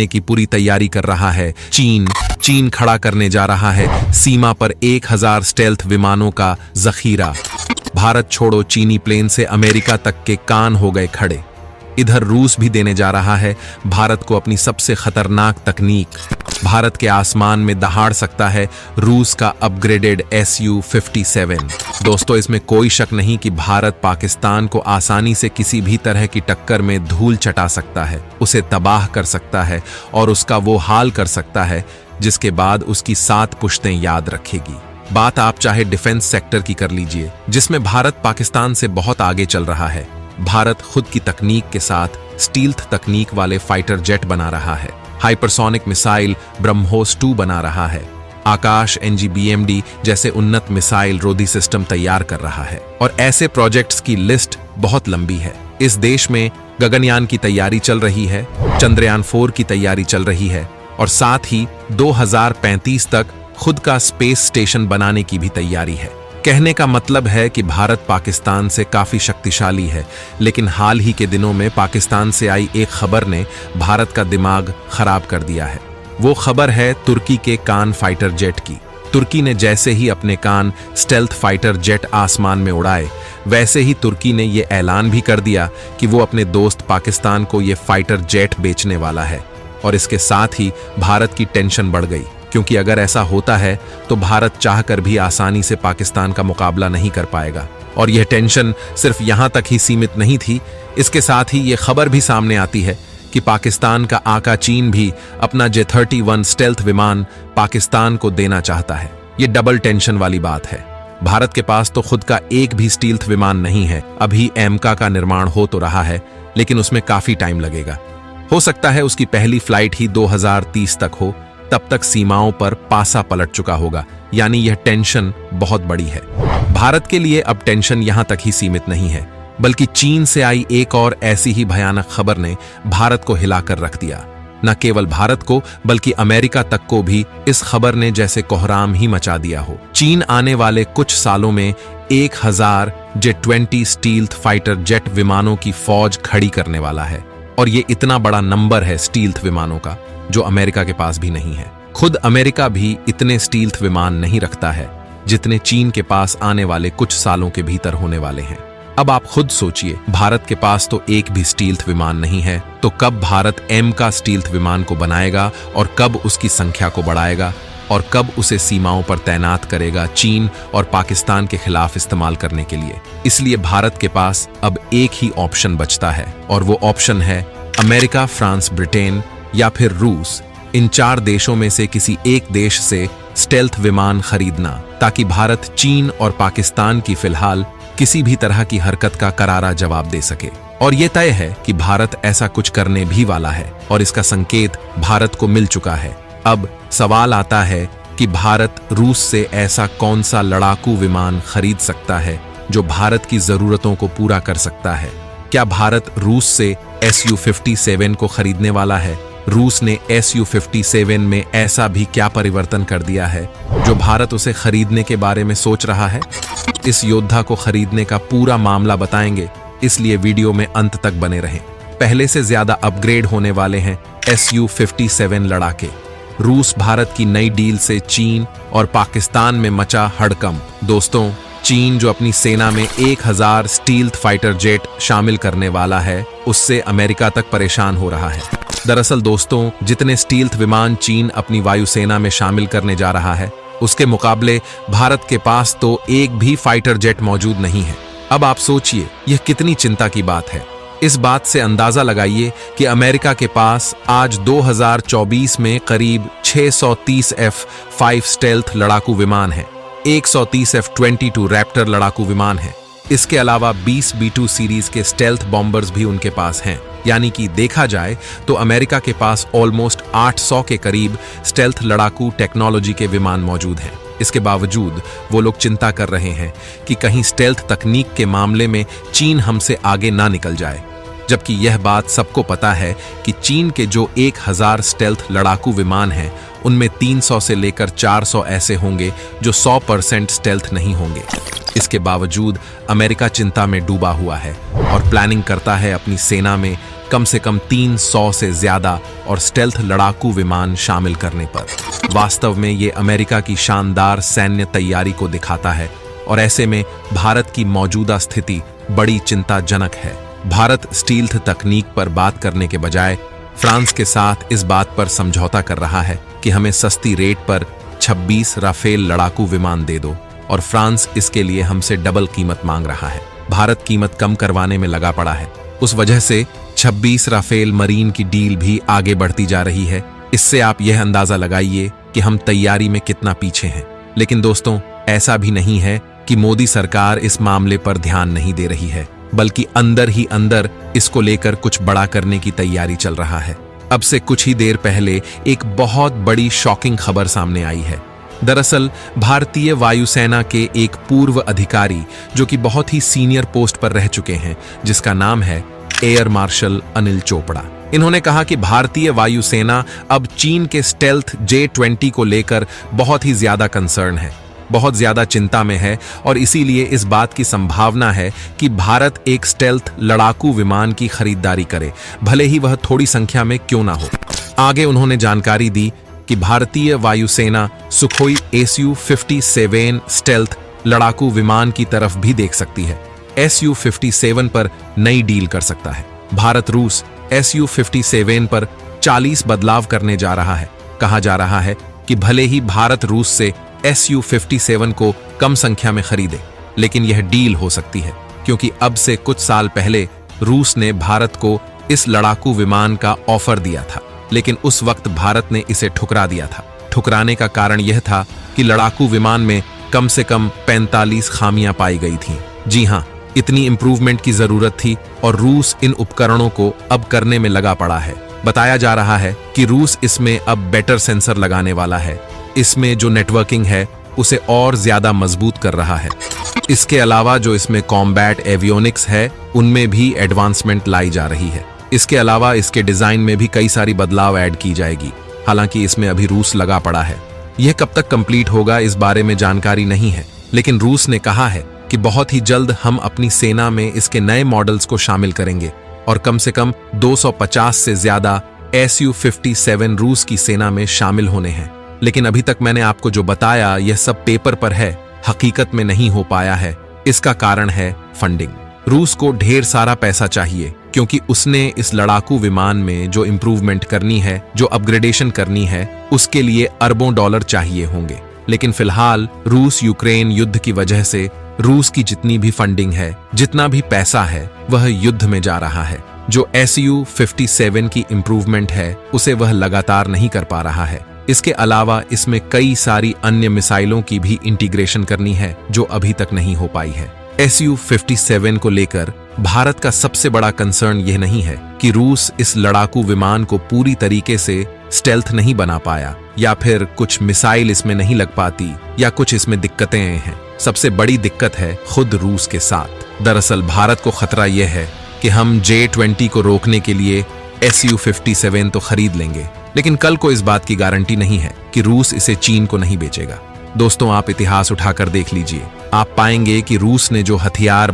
की पूरी तैयारी कर रहा है। चीन खड़ा करने जा रहा है सीमा पर 1000 स्टेल्थ विमानों का जखीरा। भारत छोड़ो चीनी प्लेन से अमेरिका तक के कान हो गए खड़े। इधर रूस भी देने जा रहा है भारत को अपनी सबसे खतरनाक तकनीक। भारत के आसमान में दहाड़ सकता है रूस का अपग्रेडेड Su-57। दोस्तों, इसमें कोई शक नहीं कि भारत पाकिस्तान को आसानी से किसी भी तरह की टक्कर में धूल चटा सकता है, उसे तबाह कर सकता है और उसका वो हाल कर सकता है जिसके बाद उसकी 7 पुश्तें याद रखेगी। बात आप चाहे डिफेंस सेक्टर की कर लीजिए, जिसमें भारत पाकिस्तान से बहुत आगे चल रहा है। भारत खुद की तकनीक के साथ स्टील्थ तकनीक वाले फाइटर जेट बना रहा है, हाइपरसोनिक मिसाइल ब्रह्मोस 2 बना रहा है, आकाश NGBMD जैसे उन्नत मिसाइल रोधी सिस्टम तैयार कर रहा है और ऐसे प्रोजेक्ट्स की लिस्ट बहुत लंबी है। इस देश में गगनयान की तैयारी चल रही है, चंद्रयान 4 की तैयारी चल रही है और साथ ही 2035 तक खुद का स्पेस स्टेशन बनाने की भी तैयारी है। कहने का मतलब है कि भारत पाकिस्तान से काफी शक्तिशाली है, लेकिन हाल ही के दिनों में पाकिस्तान से आई एक खबर ने भारत का दिमाग खराब कर दिया है। वो खबर है तुर्की के कान फाइटर जेट की। तुर्की ने जैसे ही अपने कान स्टेल्थ फाइटर जेट आसमान में उड़ाए, वैसे ही तुर्की ने ये ऐलान भी कर दिया कि वो अपने दोस्त पाकिस्तान को ये फाइटर जेट बेचने वाला है। और इसके साथ ही भारत की टेंशन बढ़ गई, क्योंकि अगर ऐसा होता है तो भारत चाहकर भी आसानी से पाकिस्तान का मुकाबला नहीं कर पाएगा। और यह टेंशन सिर्फ यहां तक ही सीमित नहीं थी, इसके साथ ही यह खबर भी सामने आती है कि पाकिस्तान का आका चीन भी अपना J-31 स्टेल्थ विमान पाकिस्तान को देना चाहता है। ये डबल टेंशन वाली बात है। भारत के पास तो खुद का एक भी स्टील्थ विमान नहीं है। अभी एमका का निर्माण हो तो रहा है, लेकिन उसमें काफी टाइम लगेगा। हो सकता है उसकी पहली फ्लाइट ही 2030 तक हो, तब तक सीमाओं पर पासा पलट चुका होगा। यानी यह टेंशन बहुत बड़ी है। भारत के लिए अब टेंशन यहां तक ही सीमित नहीं है, बल्कि चीन से आई एक और ऐसी ही भयानक खबर ने भारत को हिलाकर रख दिया। न केवल भारत को, बल्कि अमेरिका तक को भी इस खबर ने जैसे कोहराम ही मचा दिया हो। चीन आने वाले कुछ सालों में 1000 J-20 स्टील्थ फाइटर जेट विमानों की फौज खड़ी करने वाला है। और ये इतना बड़ा नंबर है स्टील्थ विमानों का, जो अमेरिका के पास भी नहीं है। खुद अमेरिका भी इतने स्टील्थ विमान नहीं रखता है जितने चीन के पास आने वाले कुछ सालों के भीतर होने वाले हैं। अब आप खुद सोचिए, भारत के पास तो एक भी स्टील्थ विमान नहीं है, तो कब भारत एम का स्टील्थ विमान को बनाएगा और कब उसकी संख्या को बढ़ाएगा और कब उसे सीमाओं पर तैनात करेगा चीन और पाकिस्तान के खिलाफ इस्तेमाल करने के लिए। इसलिए भारत के पास अब एक ही ऑप्शन बचता है, और वो ऑप्शन है अमेरिका, फ्रांस, ब्रिटेन या फिर रूस। इन 4 देशों में से किसी एक देश से स्टेल्थ विमान खरीदना, ताकि भारत चीन और पाकिस्तान की फिलहाल किसी भी तरह की हरकत का करारा जवाब दे सके। और ये तय है कि भारत ऐसा कुछ करने भी वाला है और इसका संकेत भारत को मिल चुका है। अब सवाल आता है कि भारत रूस से ऐसा कौन सा लड़ाकू विमान खरीद सकता है जो भारत की जरूरतों को पूरा कर सकता है। क्या भारत रूस से Su-57 को खरीदने वाला है? रूस ने Su-57 में ऐसा भी क्या परिवर्तन कर दिया है जो भारत उसे खरीदने के बारे में सोच रहा है? इस योद्धा को खरीदने का पूरा मामला बताएंगे, इसलिए वीडियो में अंत तक बने रहें। पहले से ज्यादा अपग्रेड होने वाले हैं Su-57 लड़ाके। रूस भारत की नई डील से चीन और पाकिस्तान में मचा हड़कंप। दोस्तों, चीन जो अपनी सेना में 1000 स्टील्थ फाइटर जेट शामिल करने वाला है, उससे अमेरिका तक परेशान हो रहा है। दरअसल दोस्तों, जितने स्टील्थ विमान चीन अपनी वायुसेना में शामिल करने जा रहा है, उसके मुकाबले भारत के पास तो एक भी फाइटर जेट मौजूद नहीं है। अब आप सोचिए, यह कितनी चिंता की बात है। इस बात से अंदाजा लगाइए कि अमेरिका के पास आज 2024 में करीब 630 F-5 स्टेल्थ लड़ाकू विमान है, 130 F-22 रैप्टर लड़ाकू विमान है। इसके अलावा 20 B-2 सीरीज के स्टेल्थ बॉम्बर्स भी उनके पास हैं। यानी कि देखा जाए तो अमेरिका के पास ऑलमोस्ट 800 के करीब स्टेल्थ लड़ाकू टेक्नोलॉजी के विमान मौजूद हैं। इसके बावजूद वो लोग चिंता कर रहे हैं कि कहीं स्टेल्थ तकनीक के मामले में चीन हमसे आगे ना निकल जाए, जबकि यह बात सबको पता है कि चीन के जो 1000 स्टेल्थ लड़ाकू विमान हैं, उनमें 300 से लेकर 400 ऐसे होंगे जो 100% स्टेल्थ नहीं होंगे। इसके बावजूद अमेरिका चिंता में डूबा हुआ है और प्लानिंग करता है अपनी सेना में कम से कम 300 से ज्यादा और स्टेल्थ लड़ाकू विमान शामिल करने पर। वास्तव में ये अमेरिका की शानदार सैन्य तैयारी को दिखाता है और ऐसे में भारत की मौजूदा स्थिति बड़ी चिंताजनक है। भारत स्टील्थ तकनीक पर बात करने के बजाय फ्रांस के साथ इस बात पर समझौता कर रहा है कि हमें सस्ती रेट पर 26 राफेल लड़ाकू विमान दे दो, और फ्रांस इसके लिए हमसे डबल कीमत मांग रहा है। भारत कीमत कम करवाने में लगा पड़ा है। उस वजह से 26 राफेल मरीन की डील भी आगे बढ़ती जा रही है। इससे आप यह अंदाजा लगाइए कि हम तैयारी में कितना पीछे हैं। लेकिन दोस्तों, ऐसा भी नहीं है कि मोदी सरकार इस मामले पर ध्यान नहीं दे रही है, बल्कि अंदर ही अंदर इसको लेकर कुछ बड़ा करने की तैयारी चल रहा है। अब से कुछ ही देर पहले एक बहुत बड़ी शॉकिंग खबर सामने आई है। दरअसल भारतीय वायुसेना के एक पूर्व अधिकारी, जो कि बहुत ही सीनियर पोस्ट पर रह चुके हैं, जिसका नाम है एयर मार्शल अनिल चोपड़ा, इन्होंने कहा कि भारतीय वायुसेना अब चीन के स्टेल्थ J-20 को लेकर बहुत ही ज्यादा कंसर्न है, बहुत ज्यादा चिंता में है, और इसीलिए इस बात की संभावना है कि भारत एक स्टेल्थ लड़ाकू विमान की खरीदारी करे, भले ही वह थोड़ी संख्या में क्यों ना हो। आगे उन्होंने जानकारी दी कि भारतीय वायुसेना सुखोई Su-57 स्टेल्थ लड़ाकू विमान की तरफ भी देख सकती है। Su-57 पर नई डील कर सकता है। भारत रूस Su-57 पर 40 बदलाव करने जा रहा है। कहा जा रहा है कि भले ही भारत रूस से Su-57 को कम संख्या में खरीदे, लेकिन यह डील हो सकती है, क्योंकि अब से कुछ साल पहले रूस ने भारत को इस लड़ाकू विमान का ऑफर दिया था, लेकिन उस वक्त भारत ने इसे ठुकरा दिया था। ठुकराने का कारण यह था कि लड़ाकू विमान में कम से कम 45 खामियां पाई गई थीं। जी हां, इतनी इंप्रूवमेंट की जरूरत थी और रूस इन उपकरणों को अब करने में लगा पड़ा है। बताया जा रहा है कि रूस इसमें अब बेटर सेंसर लगाने वाला है। इसमें जो नेटवर्किंग है उसे और ज्यादा मजबूत कर रहा है। इसके अलावा जो इसमें कॉम्बैट एवियोनिक्स है, उनमें भी एडवांसमेंट लाई जा रही है। इसके अलावा इसके डिजाइन में भी कई सारी बदलाव ऐड की जाएगी। हालांकि इसमें अभी रूस लगा पड़ा है। यह कब तक कंप्लीट होगा इस बारे में जानकारी नहीं है, लेकिन रूस ने कहा है कि बहुत ही जल्द हम अपनी सेना में इसके नए मॉडल्स को शामिल करेंगे, और कम से कम 250 से ज्यादा Su-57 रूस की सेना में शामिल होने हैं। लेकिन अभी तक मैंने आपको जो बताया यह सब पेपर पर है, हकीकत में नहीं हो पाया है। इसका कारण है फंडिंग। रूस को ढेर सारा पैसा चाहिए, क्योंकि उसने इस लड़ाकू विमान में जो इंप्रूवमेंट करनी है, जो अपग्रेडेशन करनी है, उसके लिए अरबों डॉलर चाहिए होंगे। लेकिन फिलहाल रूस यूक्रेन युद्ध की वजह से रूस की जितनी भी फंडिंग है, जितना भी पैसा है, वह युद्ध में जा रहा है। जो Su-57 की इंप्रूवमेंट है उसे वह लगातार नहीं कर पा रहा है। इसके अलावा इसमें कई सारी अन्य मिसाइलों की भी इंटीग्रेशन करनी है, जो अभी तक नहीं हो पाई है। Su-57 को लेकर भारत का सबसे बड़ा कंसर्न यह नहीं है कि रूस इस लड़ाकू विमान को पूरी तरीके से स्टेल्थ नहीं बना पाया, या फिर कुछ मिसाइल इसमें नहीं लग पाती, या कुछ इसमें दिक्कतें हैं। सबसे बड़ी दिक्कत है खुद रूस के साथ। दरअसल भारत को खतरा यह है कि हम J-20 को रोकने के लिए Su-57 तो खरीद लेंगे, लेकिन कल को इस बात की गारंटी नहीं है कि रूस इसे चीन को नहीं बेचेगा। दोस्तों, आप इतिहास उठाकर देख लीजिए, आप पाएंगे कि रूस ने जो हथियार